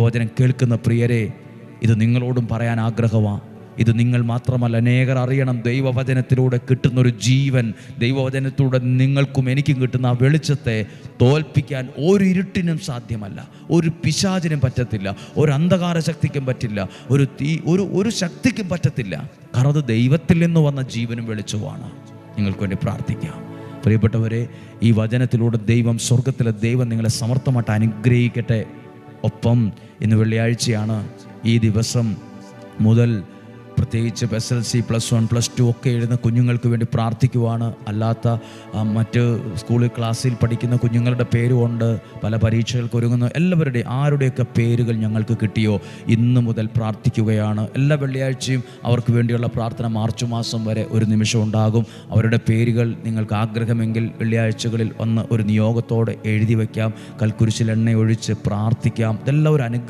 വചനം കേൾക്കുന്ന പ്രിയരെ, ഇത് നിങ്ങളോടും പറയാൻ ആഗ്രഹമാണ്. ഇത് നിങ്ങൾ മാത്രമല്ല, അനേകർ അറിയണം. ദൈവവചനത്തിലൂടെ കിട്ടുന്നൊരു ജീവൻ, ദൈവവചനത്തിലൂടെ നിങ്ങൾക്കും എനിക്കും കിട്ടുന്ന ആ വെളിച്ചത്തെ തോൽപ്പിക്കാൻ ഒരു ഇരുട്ടിനും സാധ്യമല്ല, ഒരു പിശാചിനും പറ്റത്തില്ല, ഒരു അന്ധകാര ശക്തിക്കും പറ്റില്ല, ഒരു ശക്തിക്കും പറ്റത്തില്ല. കാരണം അത് ദൈവത്തിൽ നിന്ന് വന്ന ജീവനും വെളിച്ചവുമാണ്. നിങ്ങൾക്ക് വേണ്ടി പ്രാർത്ഥിക്കാം. പ്രിയപ്പെട്ടവരെ, ഈ വചനത്തിലൂടെ ദൈവം, സ്വർഗത്തിലെ ദൈവം നിങ്ങളെ സമർത്ഥമായിട്ട് അനുഗ്രഹിക്കട്ടെ. ഒപ്പം ഇന്ന് വെള്ളിയാഴ്ചയാണ്. ഈ ദിവസം മുതൽ പ്രത്യേകിച്ച് SLC +1 +2 ഒക്കെ എഴുതുന്ന കുഞ്ഞുങ്ങൾക്ക് വേണ്ടി പ്രാർത്ഥിക്കുവാണ്. അല്ലാത്ത മറ്റ് സ്കൂളിൽ ക്ലാസ്സിൽ പഠിക്കുന്ന കുഞ്ഞുങ്ങളുടെ പേരുമുണ്ട്. പല പരീക്ഷകൾക്ക് ഒരുങ്ങുന്ന എല്ലാവരുടെയും ആരുടെയൊക്കെ പേരുകൾ ഞങ്ങൾക്ക് കിട്ടിയോ ഇന്ന് മുതൽ പ്രാർത്ഥിക്കുകയാണ്. എല്ലാ വെള്ളിയാഴ്ചയും അവർക്ക് വേണ്ടിയുള്ള പ്രാർത്ഥന മാർച്ച് മാസം വരെ ഒരു നിമിഷം ഉണ്ടാകും. അവരുടെ പേരുകൾ നിങ്ങൾക്ക് ആഗ്രഹമെങ്കിൽ വെള്ളിയാഴ്ചകളിൽ വന്ന് ഒരു നിയോഗത്തോടെ എഴുതി വയ്ക്കാം. കൽക്കുരിശിൽ എണ്ണ ഒഴിച്ച് പ്രാർത്ഥിക്കാം. ഇതെല്ലാം ഒരു അനുഗ്രഹം.